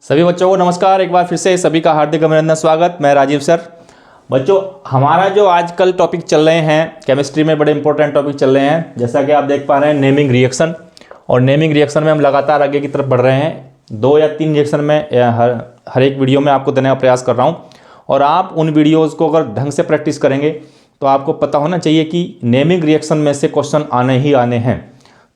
सभी बच्चों को नमस्कार। एक बार फिर से सभी का हार्दिक अभिनंदन, स्वागत। मैं राजीव सर। बच्चों, हमारा जो आजकल टॉपिक चल रहे हैं केमिस्ट्री में, बड़े इंपॉर्टेंट टॉपिक चल रहे हैं। जैसा कि आप देख पा रहे हैं, नेमिंग रिएक्शन। और नेमिंग रिएक्शन में हम लगातार आगे की तरफ बढ़ रहे हैं। 2 या 3 रिएक्शन में हर एक वीडियो में आपको देने का प्रयास कर रहा हूँ। और आप उन वीडियोज़ को अगर ढंग से प्रैक्टिस करेंगे तो आपको पता होना चाहिए कि नेमिंग रिएक्शन में से क्वेश्चन आने ही आने हैं।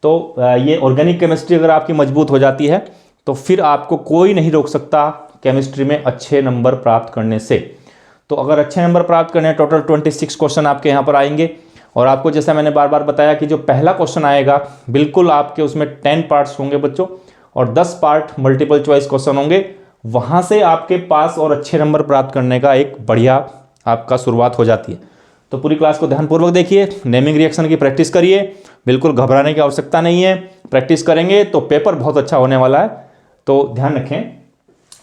तो ये ऑर्गेनिक केमिस्ट्री अगर आपकी मजबूत हो जाती है तो फिर आपको कोई नहीं रोक सकता केमिस्ट्री में अच्छे नंबर प्राप्त करने से। तो अगर अच्छे नंबर प्राप्त करने हैं, टोटल 26 क्वेश्चन आपके यहाँ पर आएंगे। और आपको जैसा मैंने बार बार बताया कि जो पहला क्वेश्चन आएगा बिल्कुल आपके उसमें 10 पार्ट्स होंगे बच्चों, और 10 पार्ट मल्टीपल चॉइस क्वेश्चन होंगे। वहाँ से आपके पास और अच्छे नंबर प्राप्त करने का एक बढ़िया आपका शुरुआत हो जाती है। तो पूरी क्लास को ध्यानपूर्वक देखिए, नेमिंग रिएक्शन की प्रैक्टिस करिए। बिल्कुल घबराने की आवश्यकता नहीं है, प्रैक्टिस करेंगे तो पेपर बहुत अच्छा होने वाला है। तो ध्यान रखें,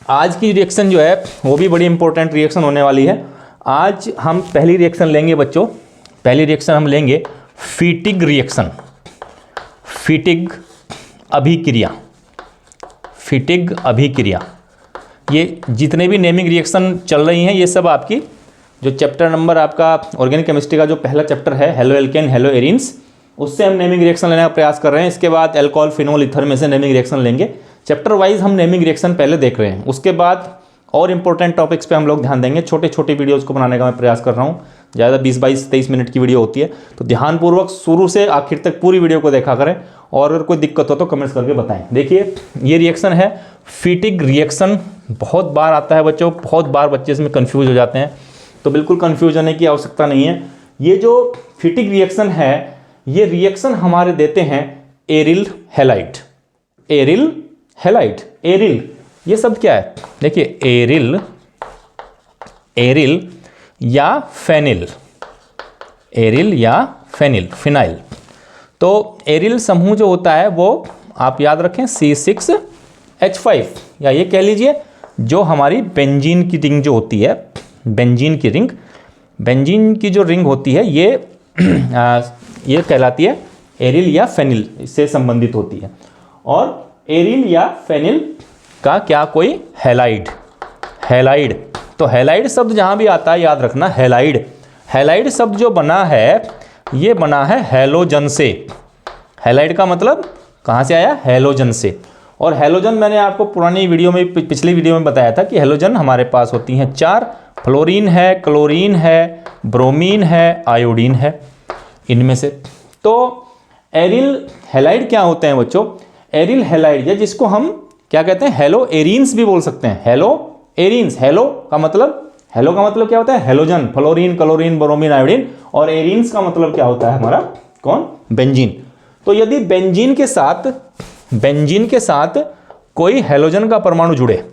आज की रिएक्शन जो है वो भी बड़ी इंपॉर्टेंट रिएक्शन होने वाली है। आज हम पहली रिएक्शन लेंगे बच्चों, पहली रिएक्शन हम लेंगे फीटिग रिएक्शन, फीटिग अभिक्रिया, फीटिग अभिक्रिया। ये जितने भी नेमिंग रिएक्शन चल रही हैं ये सब आपकी जो चैप्टर नंबर आपका ऑर्गेनिक केमिस्ट्री का जो पहला चैप्टर है हेलो एल्केन हेलो एरिन्स, उससे हम नेमिंग रिएक्शन लेने का प्रयास कर रहे हैं। इसके बाद एल्कोहल फिनोल ईथर में से नेमिंग रिएक्शन लेंगे। चैप्टर वाइज हम नेमिंग रिएक्शन पहले देख रहे हैं, उसके बाद और इंपॉर्टेंट टॉपिक्स पे हम लोग ध्यान देंगे। छोटे छोटे वीडियोज़ को बनाने का मैं प्रयास कर रहा हूँ। ज़्यादा 20-22-23 मिनट की वीडियो होती है, तो ध्यानपूर्वक शुरू से आखिर तक पूरी वीडियो को देखा करें। और अगर कोई दिक्कत हो तो कमेंट्स करके बताएं। देखिए, ये रिएक्शन है फीटिग रिएक्शन। बहुत बार आता है बच्चों, बहुत बार बच्चे इसमें कन्फ्यूज हो जाते हैं, तो बिल्कुल कन्फ्यूज होने की आवश्यकता नहीं है। ये जो फीटिग रिएक्शन है, ये रिएक्शन हमारे देते हैं aryl halide. Aryl halide, aryl ये शब्द क्या है? देखिए, एरिल, एरिल या फेनिल, एरिल या फेनिल, फिनाइल। तो एरिल समूह जो होता है वो आप याद रखें C6H5, या ये कह लीजिए जो हमारी बेंजीन की रिंग जो होती है, बेंजीन की रिंग, बेंजीन की जो रिंग होती है ये कहलाती है एरिल या फेनिल से संबंधित होती है। और एरिल या फेनिल का क्या कोई हैलाइड, हैलाइड। तो हैलाइड शब्द जहाँ भी आता है याद रखना हैलाइड। हैलाइड शब्द जो बना है ये बना है हैलोजन से। हैलाइड का मतलब कहाँ से आया? हैलोजन से। और हैलोजन मैंने आपको पुरानी वीडियो में, पिछली वीडियो में बताया था कि हैलोजन हमारे पास होती हैं 4। फ्लोरीन है, क्लोरीन है, ब्रोमीन है, आयोडीन है, इनमें से। तो एरिल हैलाइड क्या होते हैं बच्चों? एरिल हैलाइड, या जिसको हम क्या कहते हैं, हेलो एरिन्स भी बोल सकते हैं। हेलो एरिन्स, हेलो का मतलब क्या होता है? Halogen, fluorine, chlorine, bromine, iodine. और एरिन्स का मतलब क्या होता है हमारा? कौन? बेंजीन। तो यदि बेंजीन के साथ कोई हेलोजन का परमाणु जुड़े,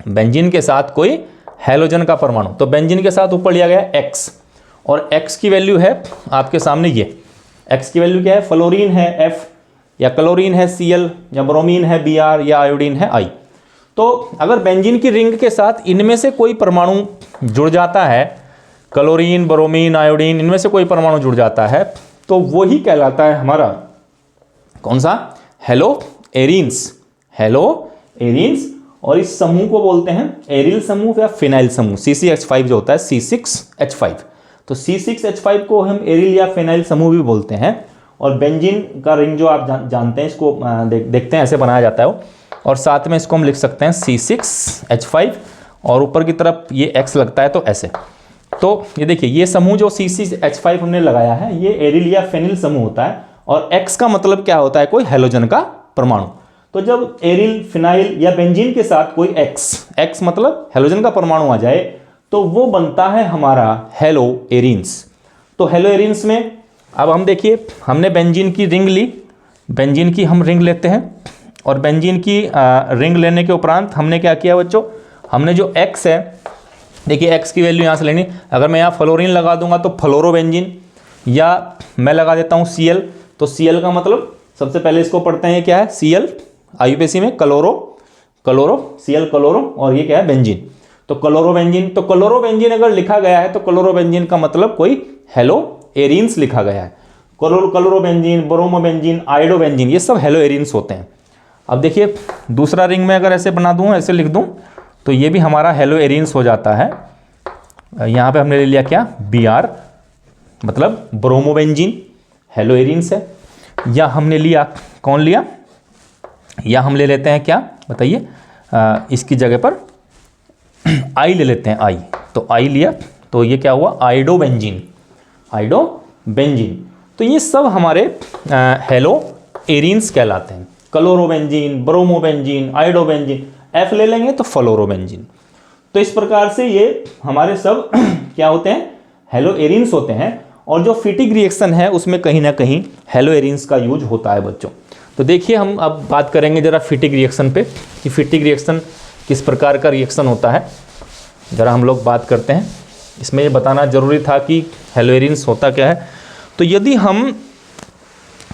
बेंजीन के साथ कोई हेलोजन का परमाणु, तो बेंजीन के साथ ऊपर लिया गया X, और X की वैल्यू है आपके सामने ये। X की वैल्यू क्या है? फ्लोरीन है F, या क्लोरीन है Cl, या ब्रोमीन है Br, या आयोडीन है I। तो अगर बेंजीन की रिंग के साथ इनमें से कोई परमाणु जुड़ जाता है, क्लोरीन, ब्रोमीन, आयोडीन, इनमें से कोई परमाणु जुड़ जाता है, तो वो ही कहलाता है हमारा कौन सा? Hello arenes, hello arenes. और इस समूह को बोलते हैं एरिल समूह या फिनाइल समूह। C6H5 जो होता है C6H5, तो C6H5 को हम एरिल या फिनाइल समूह भी बोलते हैं। और बेंजीन का रिंग जो आप जानते हैं, इसको देखते हैं ऐसे बनाया जाता है वो, और साथ में इसको हम लिख सकते हैं C6H5, और ऊपर की तरफ ये X लगता है तो ऐसे। तो ये देखिए, ये समूह जो C6H5 हमने लगाया है ये एरिल या फेनिल समूह होता है। और X का मतलब क्या होता है? कोई हेलोजन का परमाणु। तो जब एरिल, फिनाइल या बेंजीन के साथ कोई X मतलब हेलोजन का परमाणु आ जाए तो वो बनता है हमारा हेलो एरिन्स। तो हेलो एरिन्स में अब हम देखिए, हमने बेंजीन की रिंग ली, बेंजीन की हम रिंग लेते हैं, और बेंजीन की रिंग लेने के उपरांत हमने क्या किया बच्चों? हमने जो X है, देखिए X की वैल्यू यहाँ से लेनी। अगर मैं यहाँ फ्लोरीन लगा दूंगा तो फ्लोरो बेंजीन, या मैं लगा देता हूँ Cl, तो Cl का मतलब सबसे पहले इसको पढ़ते हैं क्या है? Cl, IUPAC में क्लोरो, Cl क्लोरो, और ये क्या है? बेंजीन। तो क्लोरो बेंजीन, तो क्लोरो बेंजीन अगर लिखा गया है तो क्लोरो बेंजीन का मतलब कोई हेलो एरिन्स लिखा गया है। क्लोरोबेंजीन, ब्रोमोबेंजीन, आयोडोबेंजीन, ये सब हेलो एरिन्स होते हैं। अब देखिए दूसरा रिंग में अगर ऐसे बना दूँ, ऐसे लिख दूँ, तो ये भी हमारा हेलो एरिन्स हो जाता है। यहाँ पे हमने ले लिया क्या, Br, मतलब ब्रोमोबेंजीन, हेलो एरिन्स है। या हमने लिया, कौन लिया, या हम ले लेते हैं क्या बताइए, इसकी जगह पर आई ले लेते हैं, आई, तो आई लिया, तो ये क्या हुआ, आइडोबेंजीन, आइडोबेंजीन। तो ये सब हमारे हेलो एरिन्स कहलाते हैं। क्लोरोबेंजीन, ब्रोमोबेंजीन, आइडोबेंजीन, एफ ले लेंगे तो फ्लोरोबेंजीन। तो इस प्रकार से ये हमारे सब क्या होते हैं, हेलो एरिन्स होते हैं। और जो फिटिक रिएक्शन है उसमें कहीं ना कहीं हेलो एरिन्स का यूज होता है बच्चों। तो देखिए हम अब बात करेंगे जरा फिटिक रिएक्शन पे, कि फिटिक रिएक्शन किस प्रकार का रिएक्शन होता है, ज़रा हम लोग बात करते हैं। इसमें ये बताना ज़रूरी था कि हेलो एरिन्स होता क्या है। तो यदि हम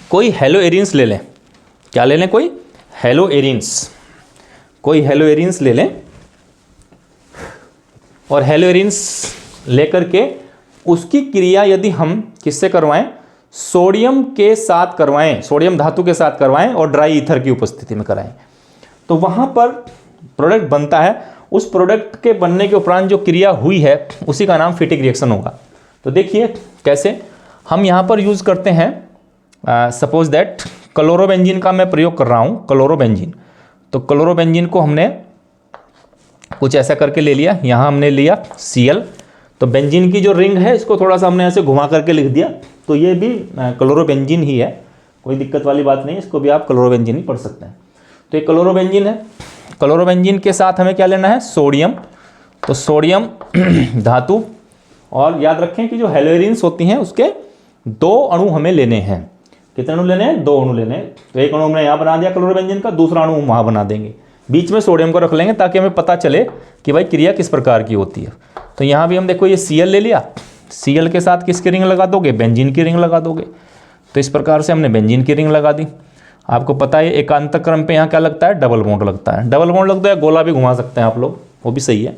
कोई हेलो एरिन्स ले लें, क्या ले लें, कोई हेलो एरिन्स, कोई हेलो एरिन्स ले लें, और हेलो एरिन्स लेकर के उसकी क्रिया यदि हम किससे करवाएं, सोडियम के साथ करवाएं, सोडियम धातु के साथ करवाएं और ड्राई ईथर की उपस्थिति में कराएं, तो वहाँ पर प्रोडक्ट बनता है। उस प्रोडक्ट के बनने के उपरांत जो क्रिया हुई है उसी का नाम फिटिक रिएक्शन होगा। तो देखिए कैसे हम यहाँ पर यूज़ करते हैं, सपोज दैट क्लोरोबेंजीन का मैं प्रयोग कर रहा हूँ, क्लोरोबेंजीन। तो क्लोरोबेंजीन को हमने कुछ ऐसा करके ले लिया, यहाँ हमने लिया Cl, तो बेंजीन की जो रिंग है इसको थोड़ा सा हमने ऐसे घुमा करके लिख दिया, तो ये भी क्लोरोबेंजीन ही है, कोई दिक्कत वाली बात नहीं, इसको भी आप क्लोरोबेंजीन ही पढ़ सकते हैं। तो ये क्लोरोबेंजीन है। क्लोरोबेंजीन के साथ हमें क्या लेना है, सोडियम, तो सोडियम धातु, और याद रखें कि जो हेलो एरिन्स होती हैं उसके 2 अणु हमें लेने हैं। कितने अणु लेने हैं, 2 अणु लेने हैं। तो एक अणु हमने यहाँ बना दिया क्लोरोबेंजीन का, दूसरा अणु वहाँ बना देंगे, बीच में सोडियम को रख लेंगे ताकि हमें पता चले कि भाई क्रिया किस प्रकार की होती है। तो यहाँ भी हम देखो ये Cl ले लिया, Cl के साथ किसकी रिंग लगा दोगे, बेंजीन की रिंग लगा दोगे। तो इस प्रकार से हमने बेंजीन की रिंग लगा दी। आपको पता है एकांतर क्रम पे यहाँ क्या लगता है, डबल बॉन्ड लगता है। डबल बॉन्ड लगता है, गोला भी घुमा सकते हैं आप लोग, वो भी सही है।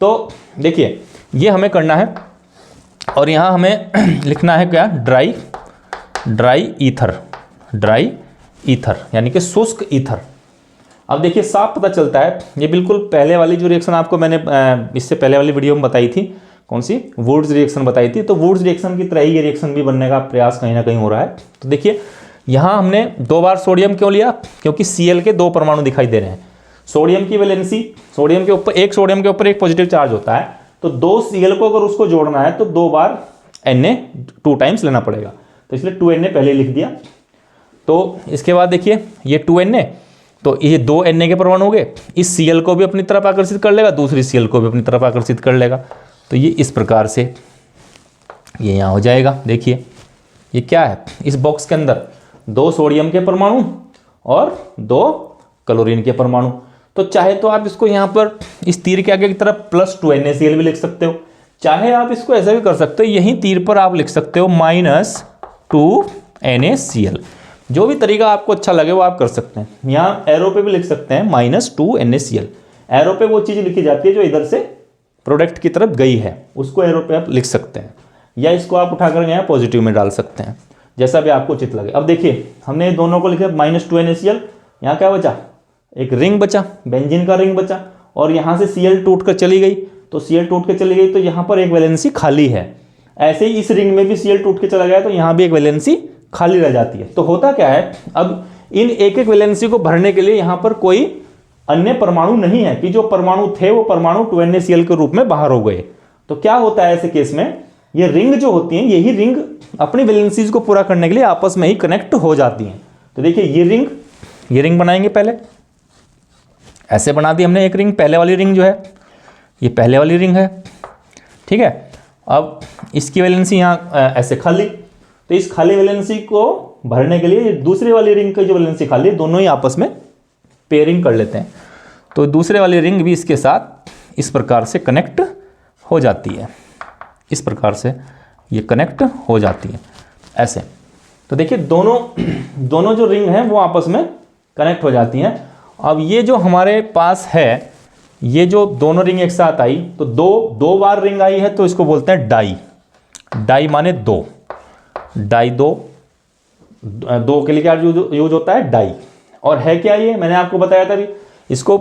तो देखिए ये हमें करना है, और यहाँ हमें लिखना है क्या, ड्राई ईथर, यानी कि शुष्क ईथर। अब देखिए साफ पता चलता है, ये बिल्कुल पहले वाली जो रिएक्शन आपको मैंने इससे पहले वाली वीडियो में बताई थी, कौन सी, वुड्स रिएक्शन बताई थी, तो वुड्स रिएक्शन की तरह ही ये रिएक्शन भी बनने का प्रयास कहीं ना कहीं हो रहा है। तो देखिए यहाँ हमने 2 बार सोडियम क्यों लिया, क्योंकि Cl के 2 परमाणु दिखाई दे रहे हैं। सोडियम की वैलेंसी, सोडियम के ऊपर एक पॉजिटिव चार्ज होता है, तो 2 Cl को अगर उसको जोड़ना है तो 2 बार Na 2 टाइम्स लेना पड़ेगा, तो इसलिए 2Na पहले लिख दिया। तो इसके बाद देखिए ये 2Na, तो ये 2 Na के परमाणु हो गए, इस Cl को भी अपनी तरफ आकर्षित कर लेगा, दूसरी Cl को भी अपनी तरफ आकर्षित कर लेगा। तो ये इस प्रकार से ये यहाँ हो जाएगा। देखिए ये क्या है, इस बॉक्स के अंदर 2 सोडियम के परमाणु और 2 क्लोरीन के परमाणु। तो चाहे तो आप इसको यहाँ पर इस तीर के आगे की तरफ +2 NaCl भी लिख सकते हो, चाहे आप इसको ऐसा भी कर सकते हो, यहीं तीर पर आप लिख सकते हो -2 NaCl। जो भी तरीका आपको अच्छा लगे वो आप कर सकते हैं। यहाँ एरो पे भी लिख सकते हैं -2 NaCl। एरो पे वो चीज़ लिखी जाती है जो इधर से प्रोडक्ट की तरफ गई है, उसको एरो पे आप लिख सकते हैं, या इसको आप उठाकर यहाँ पॉजिटिव में डाल सकते हैं, जैसा भी आपको उचित लगे। अब देखिए हमने दोनों को लिखा -2 NaCl, यहाँ क्या बचा, एक रिंग बचा, बेंजीन का रिंग बचा, और यहाँ से Cl टूट कर चली गई, तो Cl टूट के चली गई तो यहाँ पर एक वैलेंसी खाली है। ऐसे ही इस रिंग में भी Cl टूट के चला गया तो यहाँ भी एक वैलेंसी खाली रह जाती है। तो होता क्या है, अब इन एक एक वैलेंसी को भरने के लिए यहाँ पर कोई अन्य परमाणु नहीं है कि जो परमाणु थे वो परमाणु 2 NaCl के रूप में बाहर हो गए। तो क्या होता है ऐसे केस में, ये रिंग जो होती हैं, यही रिंग अपनी वैलेंसीज को पूरा करने के लिए आपस में ही कनेक्ट हो जाती हैं। तो देखिए ये रिंग बनाएंगे, पहले ऐसे बना दी हमने एक रिंग, पहले वाली रिंग जो है ये पहले वाली रिंग है, ठीक है। अब इसकी वैलेंसी यहाँ ऐसे खाली, तो इस खाली वैलेंसी को भरने के लिए दूसरी वाली रिंग की जो वैलेंसी खाली है, दोनों ही आपस में पेयरिंग कर लेते हैं। तो दूसरे वाली रिंग भी इसके साथ इस प्रकार से कनेक्ट हो जाती है, इस प्रकार से ये कनेक्ट हो जाती है ऐसे। तो देखिए दोनों जो रिंग हैं वो आपस में कनेक्ट हो जाती हैं। अब ये जो हमारे पास है, ये जो दोनों रिंग एक साथ आई, तो दो बार रिंग आई है, तो इसको बोलते हैं डाई माने 2 के लिए क्या यूज होता है, डाई। और है क्या ये, मैंने आपको बताया था अभी, इसको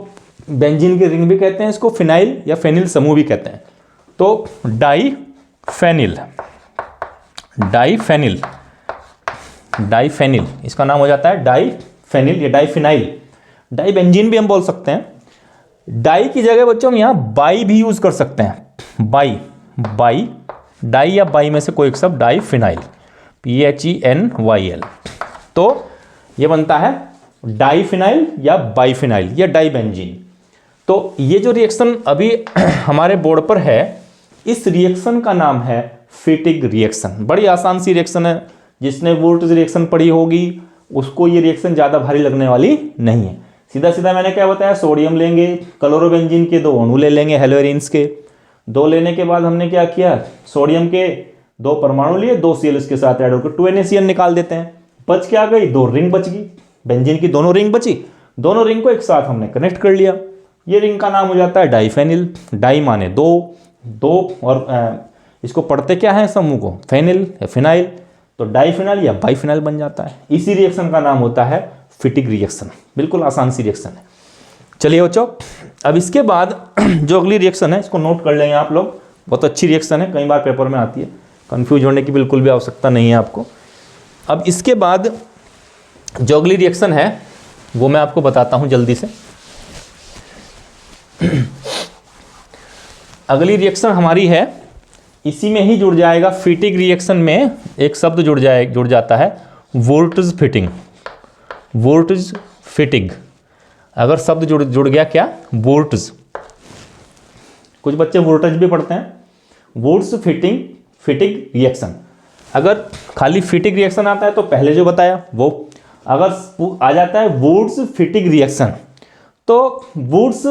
बेंजीन की रिंग भी कहते हैं, इसको फिनाइल या फेनिल समूह भी कहते हैं। तो डाइफेनिल, डाइफेनिल, डाइफेनिल इसका नाम हो जाता है डाइफेनिल या डाइफिनाइल। डाइबेंजीन भी हम बोल सकते हैं। डाई की जगह बच्चों हम यहाँ बाई भी यूज कर सकते हैं। बाई, बाई, डाई या बाई में से कोई एक शब्द, डाइफिनाइल, PHENYL। तो ये बनता है डाइफिनाइल या बाइफिनाइल या डाइबेंजीन। तो ये जो रिएक्शन अभी हमारे बोर्ड पर है, इस रिएक्शन का नाम है फिटिग रिएक्शन। बड़ी आसान सी रिएक्शन है, जिसने वोल्टेज रिएक्शन पढ़ी होगी उसको ये रिएक्शन ज़्यादा भारी लगने वाली नहीं है। सीधा सीधा मैंने क्या बताया, सोडियम लेंगे, क्लोरोबेंजीन के 2 अणु ले लेंगे हेलोएरिन्स के। 2 लेने के बाद हमने क्या किया, सोडियम के 2 परमाणु लिए, 2 Cl इसके साथ ऐड होकर 2NaCl निकाल देते हैं। बच क्या गई, 2 रिंग बच गई, बेंजीन की दोनों रिंग बची, दोनों रिंग को एक साथ हमने कनेक्ट कर लिया। ये रिंग का नाम हो जाता है डाइफेनिल। डाई माने 2 और इसको पढ़ते क्या है समूह को, फेनिल या फिनाइल, तो डाइफिनाइल या बाइफिनाइल बन जाता है। इसी रिएक्शन का नाम होता है फिटिग रिएक्शन। बिल्कुल आसान सी रिएक्शन है। चलिए बच्चों, अब इसके बाद जो अगली रिएक्शन है इसको नोट कर लेंगे आप लोग, बहुत अच्छी रिएक्शन है, कई बार पेपर में आती है, कंफ्यूज होने की बिल्कुल भी आवश्यकता नहीं है आपको। अब इसके बाद जो अगली रिएक्शन है वो मैं आपको बताता हूं जल्दी से। अगली रिएक्शन हमारी है, इसी में ही जुड़ जाएगा, फिटिग रिएक्शन में एक शब्द जुड़ जाता है, वोल्टेज फिटिंग। वोल्टेज फिटिग, अगर शब्द जुड़ गया क्या, वोल्टेज, कुछ बच्चे वोल्टेज भी पढ़ते हैं। वोल्टेज फिटिग रिएक्शन, अगर खाली फिटिग रिएक्शन आता है तो पहले जो बताया वो, अगर आ जाता है वुड्स फिटिग रिएक्शन, तो वुड्स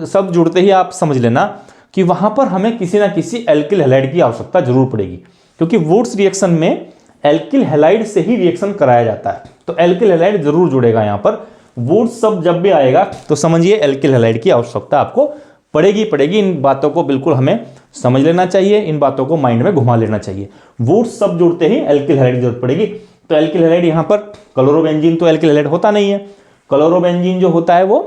सब जुड़ते ही आप समझ लेना कि वहां पर हमें किसी ना किसी एल्किल हैलाइड की आवश्यकता जरूर पड़ेगी, क्योंकि वुड्स रिएक्शन में एल्किल हैलाइड से ही रिएक्शन कराया जाता है। तो एल्किल हैलाइड जरूर जुड़ेगा यहाँ पर। वुड्स सब जब भी आएगा तो समझिए एल्किल हैलाइड की आवश्यकता आपको पड़ेगी। इन बातों को बिल्कुल हमें समझ लेना चाहिए, इन बातों को माइंड में घुमा लेना चाहिए। वुड्स सब जुड़ते ही एल्किल हैलाइड की जरूरत पड़ेगी। तो एल्किल हैलाइड यहाँ पर, क्लोरोबेंजीन तो एल्किल हैलाइड होता नहीं है। क्लोरोबेंजीन जो होता है वो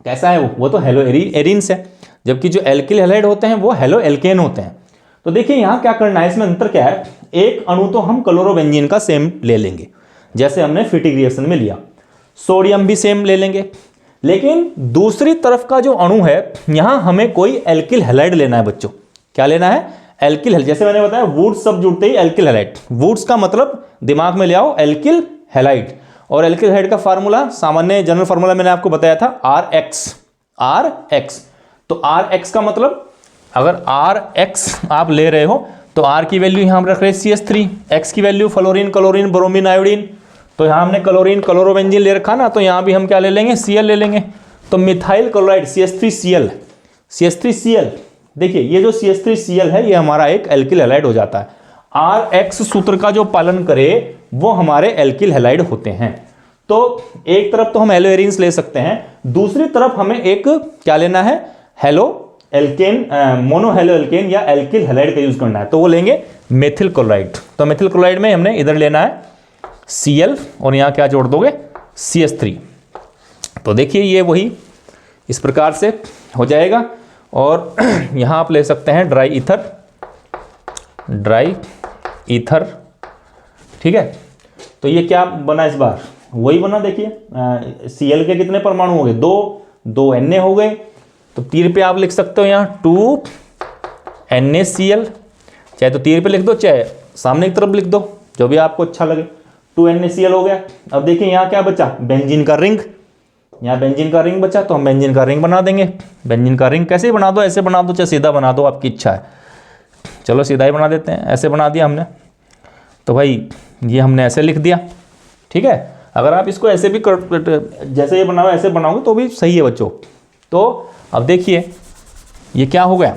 कैसा है, वो तो हेलो एरिन्स है, जबकि जो एल्किल हैलाइड होते हैं वो हेलो एल्केन होते हैं। तो देखिए यहाँ क्या करना है, इसमें अंतर क्या है, एक अणु तो हम क्लोरोबेंजीन का सेम ले लेंगे जैसे हमने फिटिग रिएक्शन में लिया, सोडियम भी सेम ले लेंगे, लेकिन दूसरी तरफ का जो अणु है यहां हमें कोई एल्किल हैलाइड लेना है बच्चों। क्या लेना है, एल्किल हैलाइड। जैसे मैंने बताया वुड्स सब जुड़ते ही एल्किल हैलाइड, वुड्स का मतलब दिमाग में ले आओ एल्किल हैलाइड। और एल्किल हैलाइड का फार्मूला, सामान्य जनरल फार्मूला मैंने आपको बताया था, RX। तो RX का मतलब, अगर RX आप ले रहे हो तो R की वैल्यू यहां हम रख रहे हैं CH3, X की value fluorine, chlorine, bromine, iodine. तो यहां हमने क्लोरीन क्लोरोबेंजीन ले रखा ना, तो यहां भी हम क्या ले लेंगे, Cl ले लेंगे। तो मिथाइल क्लोराइड CH3Cl। देखिए ये जो CH3Cl है ये हमारा एक एल्किल हैलाइड हो जाता है। RX सूत्र का जो पालन करे वो हमारे एल्किल हैलाइड होते हैं। तो एक तरफ तो हम हेलो एरिन्स ले सकते हैं, दूसरी तरफ हमें एक क्या लेना है, halo alkane, mono halo alkane या एल्किल हैलाइड का यूज करना है, तो वो लेंगे मेथिल क्लोराइड। तो मेथिल क्लोराइड में हमने इधर लेना है Cl और यहां क्या जोड़ दोगे, CH3। तो देखिए ये वही इस प्रकार से हो जाएगा। और यहां आप ले सकते हैं ड्राई ईथर, ठीक है। तो ये क्या बना इस बार, वही बना, देखिए Cl के कितने परमाणु हो गए, 2 Na हो गए। तो तीर पे आप लिख सकते हो यहाँ 2 NaCl, चाहे तो तीर पे लिख दो चाहे सामने की तरफ लिख दो, जो भी आपको अच्छा लगे। 2 NaCl हो गया। अब देखिए यहाँ क्या बचा, बेंजीन का रिंग। यहाँ बेंजीन का रिंग बचा तो हम बेंजीन का रिंग बना देंगे। बेंजीन का रिंग कैसे बना दो, ऐसे बना दो चाहे सीधा बना दो, आपकी इच्छा है। चलो सीधा ही बना देते हैं, ऐसे बना दिया हमने। तो भाई ये हमने ऐसे लिख दिया, ठीक है। अगर आप इसको ऐसे भी जैसे ये बनाओ ऐसे बनाओगे तो भी सही है बच्चों। तो अब देखिए ये क्या हो गया,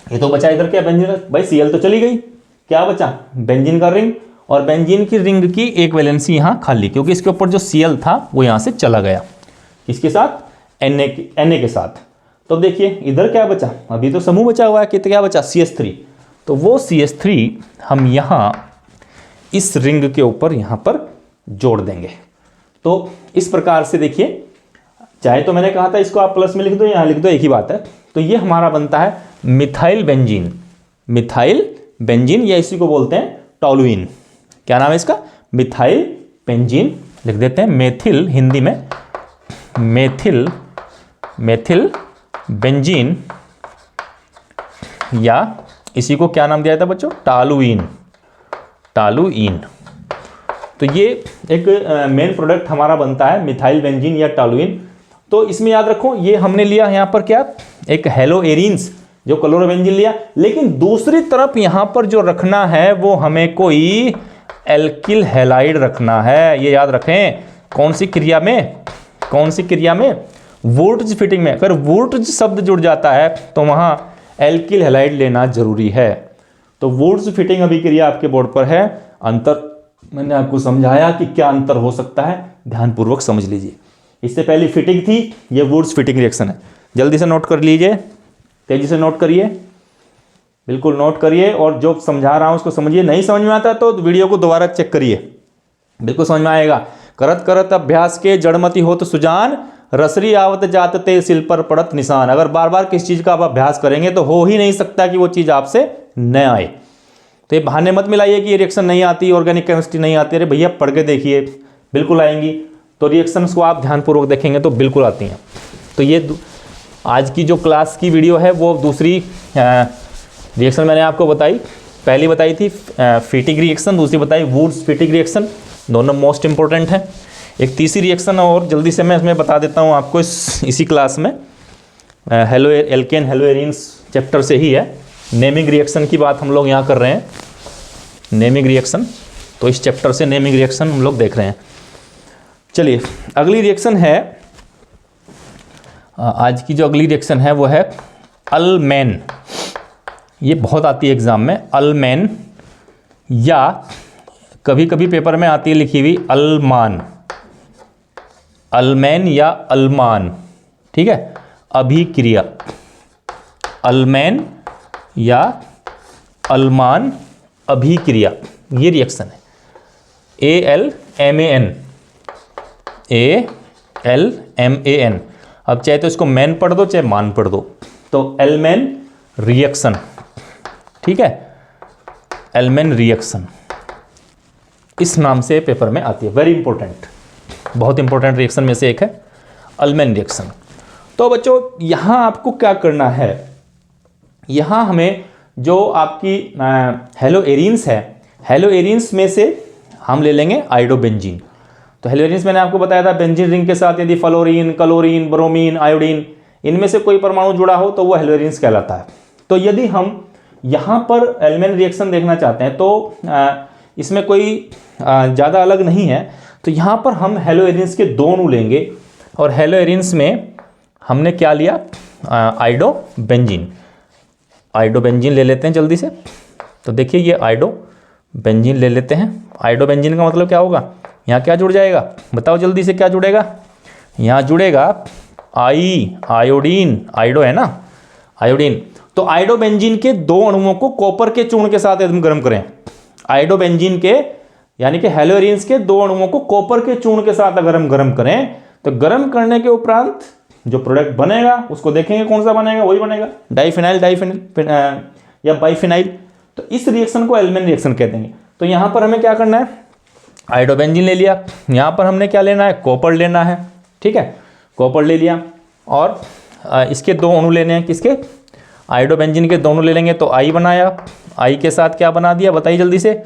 ये तो बचा इधर क्या, बेंजीन, भाई Cl तो चली गई, क्या बचा, बेंजीन का रिंग। और बेंजीन की रिंग की एक वैलेंसी यहाँ खाली, क्योंकि इसके ऊपर जो Cl था वो यहाँ से चला गया, किसके साथ, Na के साथ। तो देखिए इधर क्या बचा, अभी तो समूह बचा हुआ है, कितना क्या बचा, CH3। तो वो CH3 हम यहाँ इस रिंग के ऊपर यहाँ पर जोड़ देंगे। तो इस प्रकार से देखिए, चाहे तो मैंने कहा था इसको आप प्लस में लिख दो, यहाँ लिख दो, एक ही बात है। तो ये हमारा बनता है मिथाइल बेंजीन, मिथाइल बेंजीन, या इसी को बोलते हैं टॉलुइन। क्या नाम है इसका? मिथाइल बेंजीन लिख देते हैं, मेथिल हिंदी में मेथिल बेंजीन, या इसी को क्या नाम दिया था बच्चों? टॉलुइन। तो ये एक मेन प्रोडक्ट हमारा बनता है मिथाइल बेंजीन या टॉलुइन। तो इसमें याद रखो, ये हमने लिया यहाँ पर क्या, एक हेलोएरिन्स जो क्लोरोबेंजीन लिया, लेकिन दूसरी तरफ यहाँ पर जो रखना है वो हमें कोई एल्किल हैलाइड रखना है। ये याद रखें, कौन सी क्रिया में? वुर्ट्ज फिटिंग में। अगर वुर्ट्ज शब्द जुड़ जाता है तो वहाँ एल्किल हैलाइड लेना जरूरी है। तो वुर्ट्ज फिटिंग अभिक्रिया आपके बोर्ड पर है। अंतर मैंने आपको समझाया कि क्या अंतर हो सकता है, ध्यानपूर्वक समझ लीजिए। इससे पहले फिटिंग थी, ये वुर्ट्ज फिटिंग रिएक्शन है। जल्दी से नोट कर लीजिए, तेजी से नोट करिए, बिल्कुल नोट करिए, और जो समझा रहा हूं उसको समझिए। नहीं समझ में आता तो वीडियो को दोबारा चेक करिए, बिल्कुल समझ में आएगा। करत करत अभ्यास के जड़मति होत सुजान, रसरी आवत जात ते सिल पर पड़त निशान। अगर बार बार किस चीज का आप अभ्यास करेंगे तो हो ही नहीं सकता कि वो चीज आपसे न आए। तो ये बहाने मत मिलाइए कि ये रिएक्शन नहीं आती, ऑर्गेनिक केमिस्ट्री नहीं आती। अरे भैया पढ़ के देखिए, बिल्कुल आएंगी। तो रिएक्शंस को आप ध्यानपूर्वक देखेंगे तो बिल्कुल आती हैं। तो ये आज की जो क्लास की वीडियो है वो दूसरी रिएक्शन मैंने आपको बताई। पहली बताई थी फिटिंग रिएक्शन, दूसरी बताई वुर्ट्ज फिटिंग रिएक्शन, दोनों मोस्ट इंपॉर्टेंट है। एक तीसरी रिएक्शन और जल्दी से मैं इसमें बता देता हूँ आपको इसी क्लास में, एल्केन हेलोएरिन्स चैप्टर से ही है। नेमिंग रिएक्शन की बात हम लोग यहाँ कर रहे हैं, नेमिंग रिएक्शन। तो इस चैप्टर से नेमिंग रिएक्शन हम लोग देख रहे हैं। चलिए अगली रिएक्शन है, आज की जो अगली रिएक्शन है वो है अल्मेन। ये बहुत आती है एग्जाम में, अल्मेन, या कभी कभी पेपर में आती है लिखी हुई अल्मान, अल्मेन या अल्मान, ठीक है। अभिक्रिया, अल्मेन या अल्मान अभिक्रिया, ये रिएक्शन है। ALMAN, ALMAN। अब चाहे तो इसको मैन पढ़ दो चाहे मान पढ़ दो। तो एल्मेन रिएक्शन, ठीक है, एल्मेन रिएक्शन इस नाम से पेपर में आती है। वेरी इंपॉर्टेंट, बहुत इंपॉर्टेंट रिएक्शन में से एक है एल्मेन रिएक्शन। तो बच्चों यहाँ आपको क्या करना है, यहाँ हमें जो आपकी हेलोएरिन्स है, हेलोएरिन्स में से हम ले लेंगे आयोडोबेंजीन। तो हेलोएरिन्स मैंने आपको बताया था, बेंजीन रिंग के साथ यदि फ्लोरीन, क्लोरीन, ब्रोमीन, आयोडीन, इनमें से कोई परमाणु जुड़ा हो तो वो हेलोएरिन्स कहलाता है। तो यदि हम यहाँ पर एल्मेन रिएक्शन देखना चाहते हैं तो इसमें कोई ज़्यादा अलग नहीं है। तो यहाँ पर हम हेलोएरिन्स के दो अणु लेंगे, और हेलोएरिन्स में हमने क्या लिया, आयोडोबेंजीन। आयोडोबेंजीन ले लेते हैं जल्दी से। तो देखिए ये आयोडोबेंजीन ले लेते हैं। आयोडोबेंजीन का मतलब क्या होगा, यहाँ क्या जुड़ जाएगा, बताओ जल्दी से, क्या जुड़ेगा, यहाँ जुड़ेगा आयोडीन, आयोडो है ना, आयोडीन। तो आयोडोबेंजीन के दो अणुओं को कॉपर के चूर्ण के साथ एकदम गर्म करें। आयोडोबेंजीन के यानी कि हेलोएरिन्स के दो अणुओं को कॉपर के चूर्ण के साथ अगर हम गर्म करें तो गर्म करने के उपरांत जो प्रोडक्ट बनेगा उसको देखेंगे कौन सा बनेगा, वही बनेगा डाइफिनाइल या बाइफिनाइल। तो इस रिएक्शन को एल्मेन रिएक्शन कहते हैं। तो यहाँ पर हमें क्या करना है, आयोडोबेंजीन ले लिया, यहाँ पर हमने क्या लेना है, कॉपर लेना है, ठीक है, कॉपर ले लिया, और इसके दो अणु लेने हैं, किसके, आयोडोबेंजीन के दोनों ले लेंगे। तो आई बनाया, आई के साथ क्या बना दिया बताइए जल्दी से,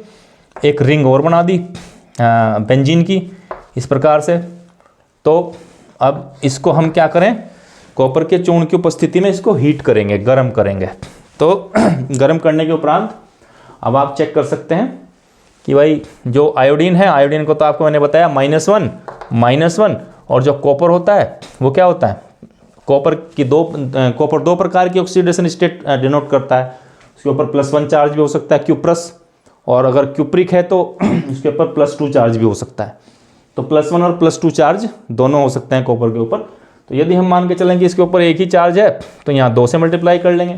एक रिंग और बना दी बेंजीन की इस प्रकार से। तो अब इसको हम क्या करें, कॉपर के चूर्ण की उपस्थिति में इसको हीट करेंगे, गर्म करेंगे। तो गर्म करने के उपरांत अब आप चेक कर सकते हैं कि भाई जो आयोडीन है, आयोडीन को तो आपको मैंने बताया -1, और जो कॉपर होता है वो क्या होता है, कॉपर दो प्रकार की ऑक्सीडेशन स्टेट डिनोट करता है। उसके ऊपर +1 चार्ज भी हो सकता है क्यूप्रस, और अगर क्यूप्रिक है तो उसके ऊपर +2 चार्ज भी हो सकता है। तो +1 और +2 चार्ज दोनों हो सकते हैं कॉपर के ऊपर। तो यदि हम मान के चलें कि इसके ऊपर एक ही चार्ज है तो यहाँ 2 से मल्टीप्लाई कर लेंगे,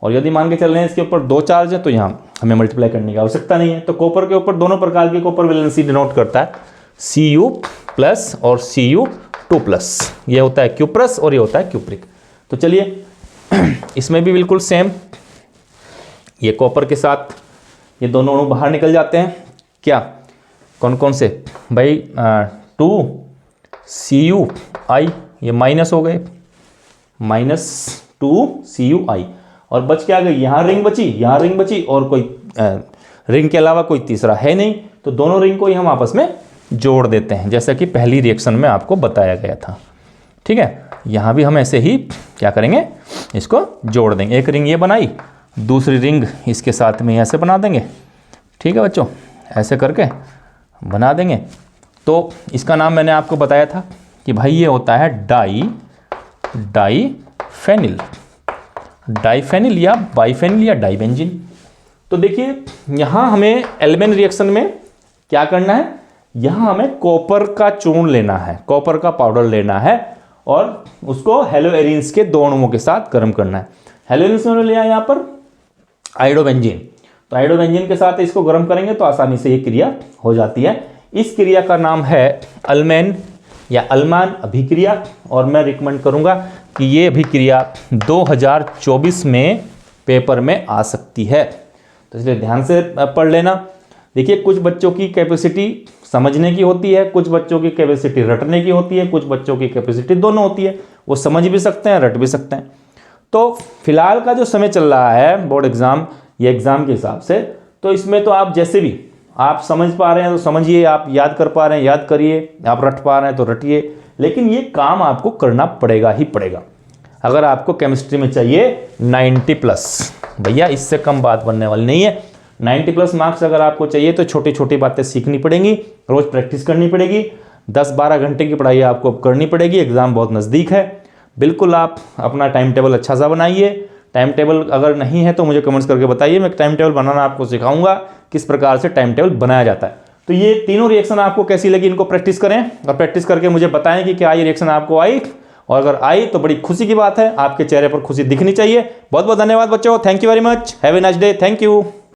और यदि मान के चल रहे हैं इसके ऊपर 2 चार्ज है तो यहाँ हमें मल्टीप्लाई करने की आवश्यकता नहीं है। तो कॉपर के ऊपर दोनों प्रकार की कॉपर वैलेंसी डिनोट करता है। Cu प्लस और Cu2 प्लस, ये होता है क्यूप्रस और ये होता है क्यूप्रिक। तो चलिए इसमें भी बिल्कुल सेम, ये कॉपर के साथ ये दोनों अणु बाहर निकल जाते हैं। क्या कौन कौन से भाई, 2Cu(I), ये माइनस हो गए, -2Cu(I), और बच क्या गई, यहाँ रिंग बची, यहाँ रिंग बची, और कोई रिंग के अलावा कोई तीसरा है नहीं, तो दोनों रिंग को ही हम आपस में जोड़ देते हैं, जैसा कि पहली रिएक्शन में आपको बताया गया था। ठीक है, यहाँ भी हम ऐसे ही क्या करेंगे, इसको जोड़ देंगे। एक रिंग ये बनाई, दूसरी रिंग इसके साथ में ऐसे बना देंगे। ठीक है बच्चों, ऐसे करके बना देंगे। तो इसका नाम मैंने आपको बताया था कि भाई ये होता है डाइफेनिल या बाइफेनिल या डाइबेंजीन। तो देखिए यहाँ हमें एल्केन रिएक्शन में क्या करना है, यहाँ हमें कॉपर का चूर्ण लेना है, कॉपर का पाउडर लेना है, और उसको हेलोएरिन्स के दो अणुओं के साथ गर्म करना है। हेलोएरिन्स में लिया यहाँ पर आयोडोबेंजीन, तो आयोडोबेंजीन के साथ इसको गर्म करेंगे तो आसानी से ये क्रिया हो जाती है। इस क्रिया का नाम है अल्मेन या अल्मान अभिक्रिया, और मैं रिकमेंड करूंगा कि ये अभिक्रिया 2024 में पेपर में आ सकती है, तो इसलिए ध्यान से पढ़ लेना। देखिए कुछ बच्चों की कैपेसिटी समझने की होती है, कुछ बच्चों की कैपेसिटी रटने की होती है, कुछ बच्चों की कैपेसिटी दोनों होती है, वो समझ भी सकते हैं, रट भी सकते हैं। तो फिलहाल का जो समय चल रहा है बोर्ड एग्जाम, ये एग्जाम के हिसाब से, तो इसमें तो आप जैसे भी आप समझ पा रहे हैं तो समझिए, आप याद कर पा रहे हैं याद करिए, आप रट पा रहे हैं तो रटिए, लेकिन ये काम आपको करना पड़ेगा ही पड़ेगा। अगर आपको केमिस्ट्री में चाहिए 90+, भैया इससे कम बात बनने वाली नहीं है। 90+ मार्क्स अगर आपको चाहिए तो छोटी छोटी बातें सीखनी पड़ेंगी, रोज प्रैक्टिस करनी पड़ेगी, 10-12 घंटे की पढ़ाई आपको करनी पड़ेगी। एग्जाम बहुत नज़दीक है, बिल्कुल आप अपना टाइम टेबल अच्छा सा बनाइए। टाइम टेबल अगर नहीं है तो मुझे कमेंट्स करके बताइए, मैं टाइम टेबल बनाना आपको सिखाऊंगा, किस प्रकार से टाइम टेबल बनाया जाता है। तो ये तीनों रिएक्शन आपको कैसी लगी, इनको प्रैक्टिस करें और प्रैक्टिस करके मुझे बताएं कि क्या ये रिएक्शन आपको आई, और अगर आई तो बड़ी खुशी की बात है, आपके चेहरे पर खुशी दिखनी चाहिए। बहुत बहुत धन्यवाद बच्चों, thank you very much, have a nice day, thank you.